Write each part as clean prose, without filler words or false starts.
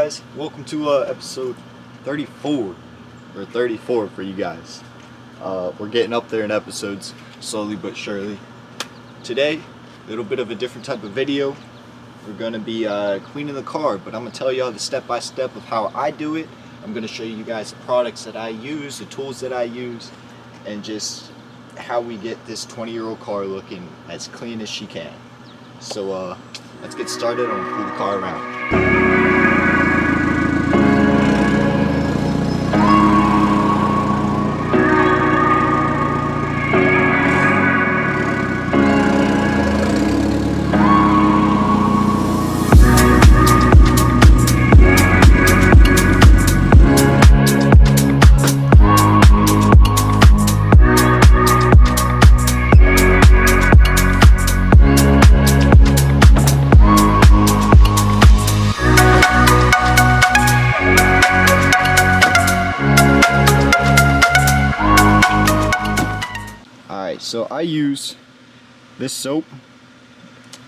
guys? Welcome to episode 34 or 34 for you guys. We're getting up there in episodes slowly but surely. Today, a little bit of a different type of video. We're gonna be cleaning the car, but I'm gonna tell y'all the step-by-step of how I do it. I'm gonna show you guys the products that I use, the tools that I use, and just how we get this 20-year-old car looking as clean as she can. So let's get started and pull the car around. So I use this soap.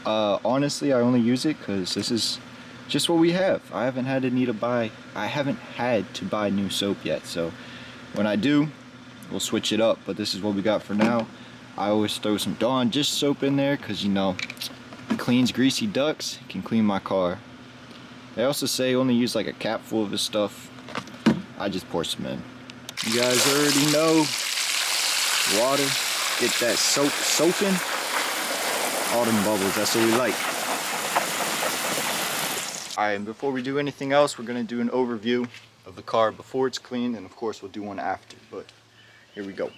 Honestly, I only use it because this is just what we have. I haven't had to buy new soap yet. So when I do, we'll switch it up. But this is what we got for now. I always throw some Dawn dish soap in there because, you know, it cleans greasy ducts. It can clean my car. They also say only use like a cap full of this stuff. I just pour some in. You guys already know water. Get that soap soaking. All them bubbles, that's what we like. Alright, and before we do anything else, we're going to do an overview of the car before it's clean, and of course we'll do one after, but here we go.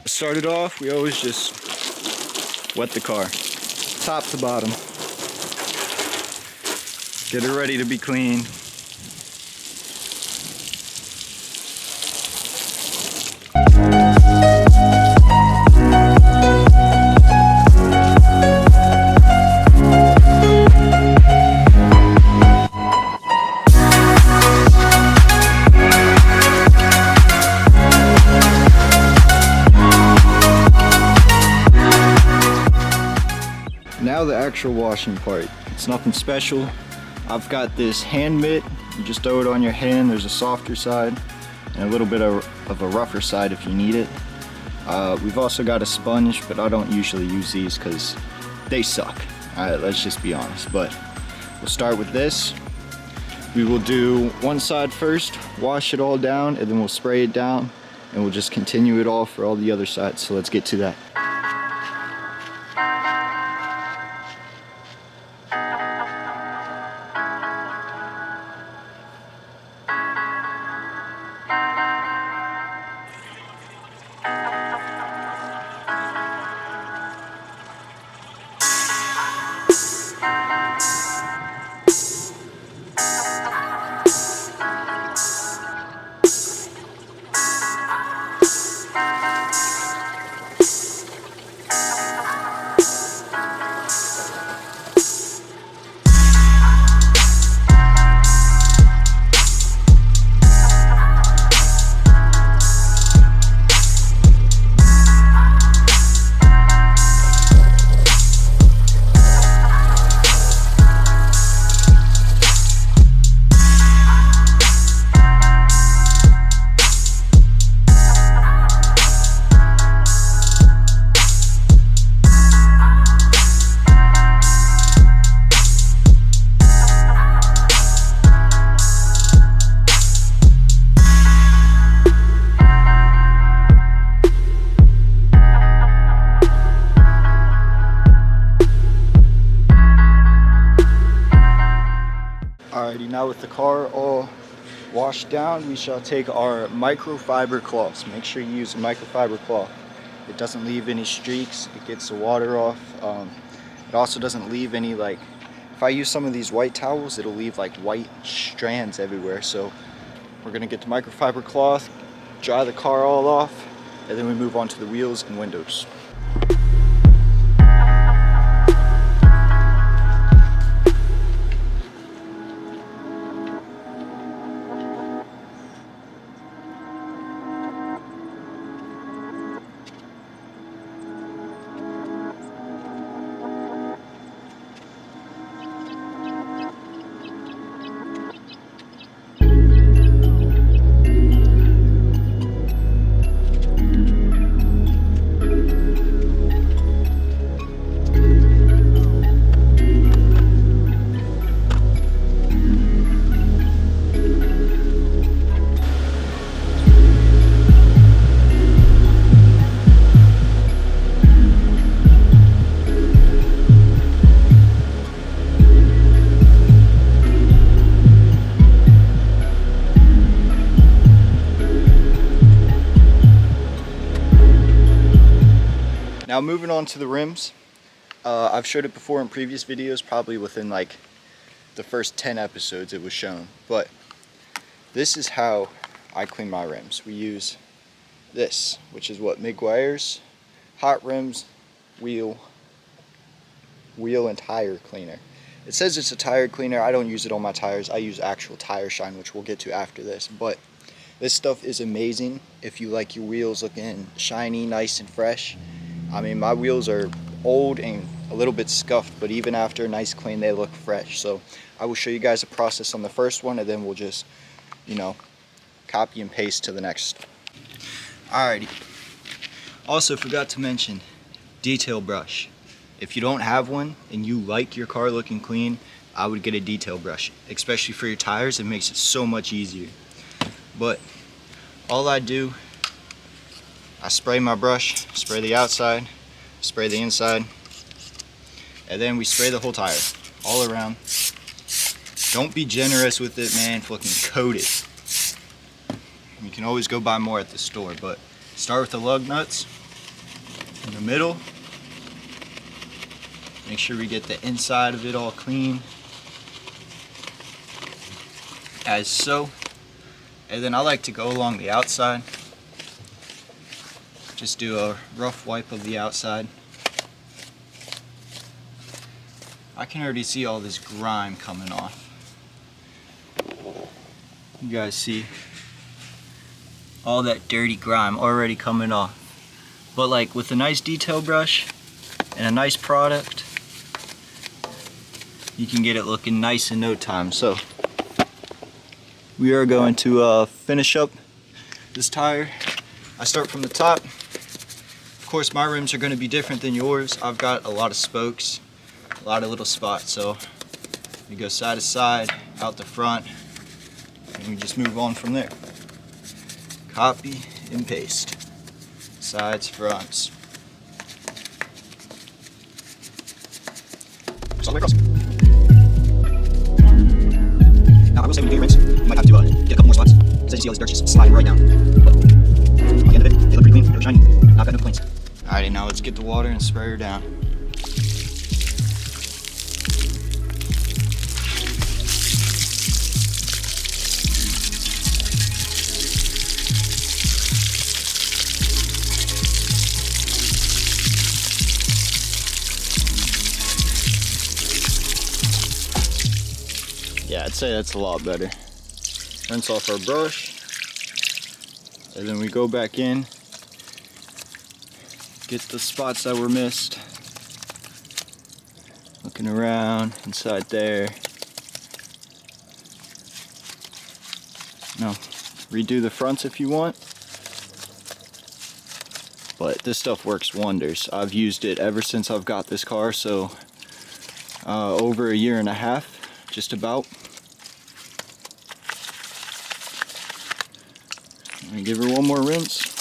Started off, we always just wet the car, top to bottom. Get her ready to be clean. Now the actual washing part. It's nothing special. I've got this hand mitt. You just throw it on your hand. There's a softer side and a little bit of a rougher side if you need it. We've also got a sponge, but I don't usually use these because they suck. Alright, let's just be honest. But we'll start with this. We will do one side first, wash it all down, and then we'll spray it down, and we'll just continue it all for all the other sides. So let's get to that. Alrighty, now with the car all washed down, we shall take our microfiber cloths. Make sure you use a microfiber cloth. It doesn't leave any streaks, it gets the water off. It also doesn't leave any, like, if I use some of these white towels, it'll leave like white strands everywhere. So we're gonna get the microfiber cloth, dry the car all off, and then we move on to the wheels and windows. Now moving on to the rims, I've showed it before in previous videos, probably within like the first 10 episodes it was shown, but this is how I clean my rims. We use this, which is what Miguel's hot rims wheel and tire cleaner. It says it's a tire cleaner. I don't use it on my tires. I use actual tire shine, which we'll get to after this, but this stuff is amazing if you like your wheels looking shiny, nice and fresh. I mean, my wheels are old and a little bit scuffed, but even after a nice clean, they look fresh. So I will show you guys a process on the first one, and then we'll just, you know, copy and paste to the next. Alrighty. Also forgot to mention, detail brush. If you don't have one and you like your car looking clean, I would get a detail brush, especially for your tires. It makes it so much easier. But all I do, I spray my brush, spray the outside, spray the inside, and then we spray the whole tire all around. Don't be generous with it, man. Fucking coat it. You can always go buy more at the store, but start with the lug nuts in the middle. Make sure we get the inside of it all clean, as so. And then I like to go along the outside. Just do a rough wipe of the outside. I can already see all this grime coming off. You guys see all that dirty grime already coming off. But like with a nice detail brush and a nice product, you can get it looking nice in no time. So we are going to finish up this tire. I start from the top. Of course, my rims are going to be different than yours. I've got a lot of spokes, a lot of little spots, so we go side to side, out the front, and we just move on from there. Copy and paste. Sides, fronts. Just all the way across. Now, I will say when you do your rinse, you might have to get a couple more spots. Because as you see all this dirt just sliding right down. But on the end of it, they look pretty clean, really shiny. Not got no complaints. Alrighty, now let's get the water and spray her down. Yeah, I'd say that's a lot better. Rinse off our brush, and then we go back in, get the spots that were missed. Looking around, inside there. No, redo the fronts if you want. But this stuff works wonders. I've used it ever since I've got this car, so over a year and a half, just about. Let me give her one more rinse.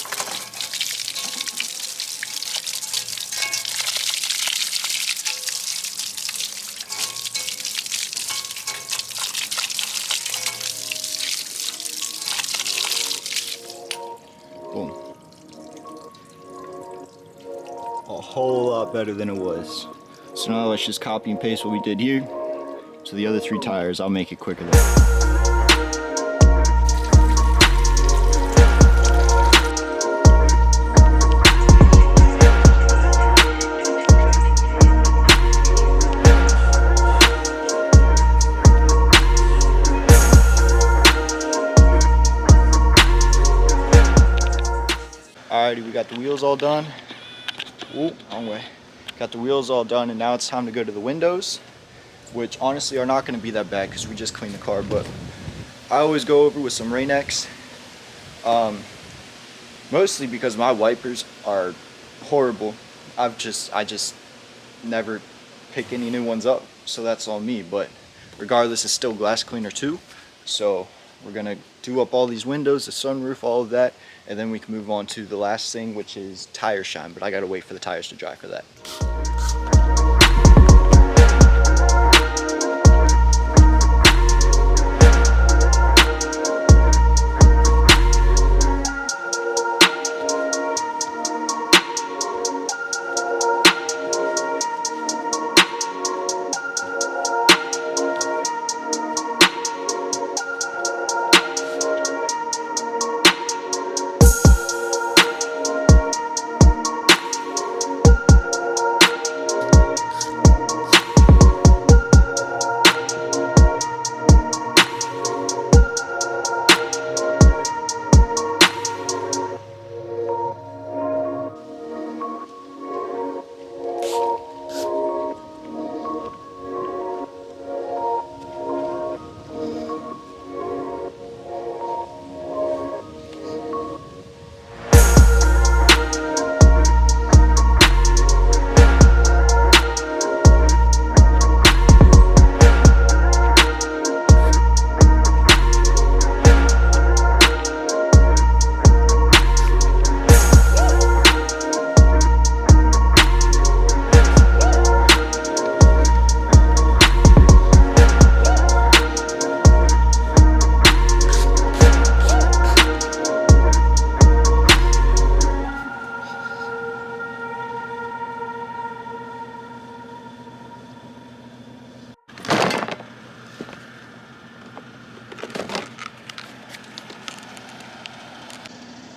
whole lot better than it was. So now let's just copy and paste what we did here to the other 3 tires. I'll make it quicker though. Alrighty, we got the wheels all done. Ooh, wrong way. Got the wheels all done, and now it's time to go to the windows, which honestly are not going to be that bad because we just cleaned the car, but I always go over with some Rain-X, mostly because my wipers are horrible. I just never pick any new ones up, so that's on me, but regardless, it's still glass cleaner too, so we're going to do up all these windows, the sunroof, all of that, and then we can move on to the last thing, which is tire shine, but I gotta wait for the tires to dry for that.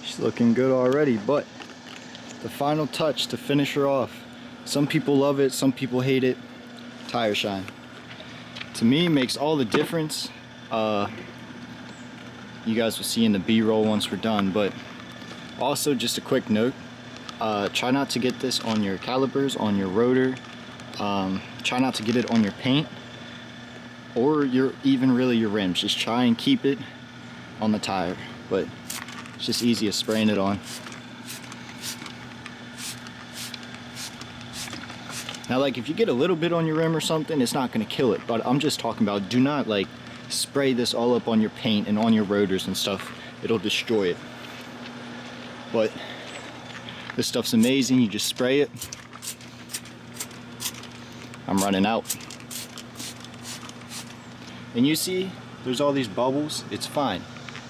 She's looking good already, but the final touch to finish her off. Some people love it, some people hate it. Tire shine. To me, makes all the difference. You guys will see in the B-roll once we're done, but also just a quick note. Try not to get this on your calipers, on your rotor. Try not to get it on your paint or even really your rims. Just try and keep it on the tire, but it's just easy as spraying it on. Now, like, if you get a little bit on your rim or something, it's not going to kill it, but I'm just talking about, do not like spray this all up on your paint and on your rotors and stuff. It'll destroy it. But this stuff's amazing. You just spray it. I'm running out. And you see, there's all these bubbles. It's fine.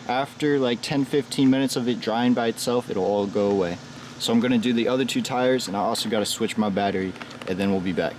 After like 10-15 minutes of it drying by itself, it'll all go away. So I'm gonna do the other 2 tires, and I also gotta switch my battery, and then we'll be back.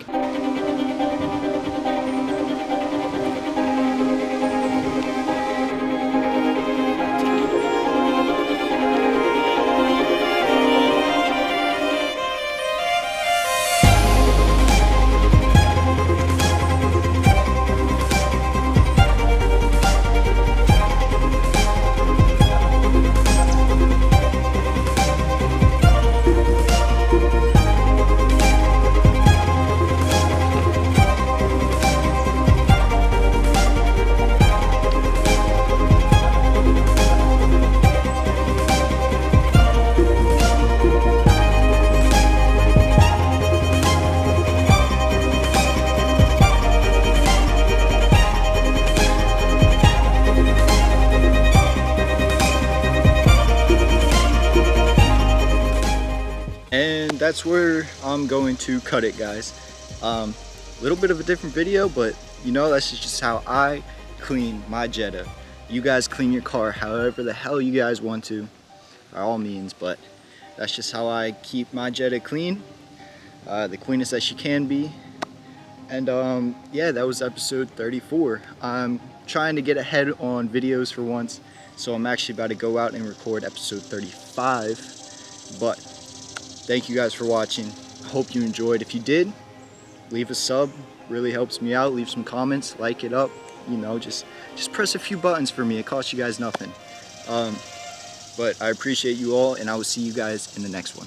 And that's where I'm going to cut it, guys. A little bit of a different video, but you know, that's just how I clean my Jetta. You guys clean your car however the hell you guys want to, by all means, but that's just how I keep my Jetta clean. the queenest that she can be. And yeah, that was episode 34. I'm trying to get ahead on videos for once, so I'm actually about to go out and record episode 35. But thank you guys for watching. I hope you enjoyed. If you did, leave a sub, really helps me out. Leave some comments, like it up, you know, just press a few buttons for me. It costs you guys nothing. But I appreciate you all, and I will see you guys in the next one.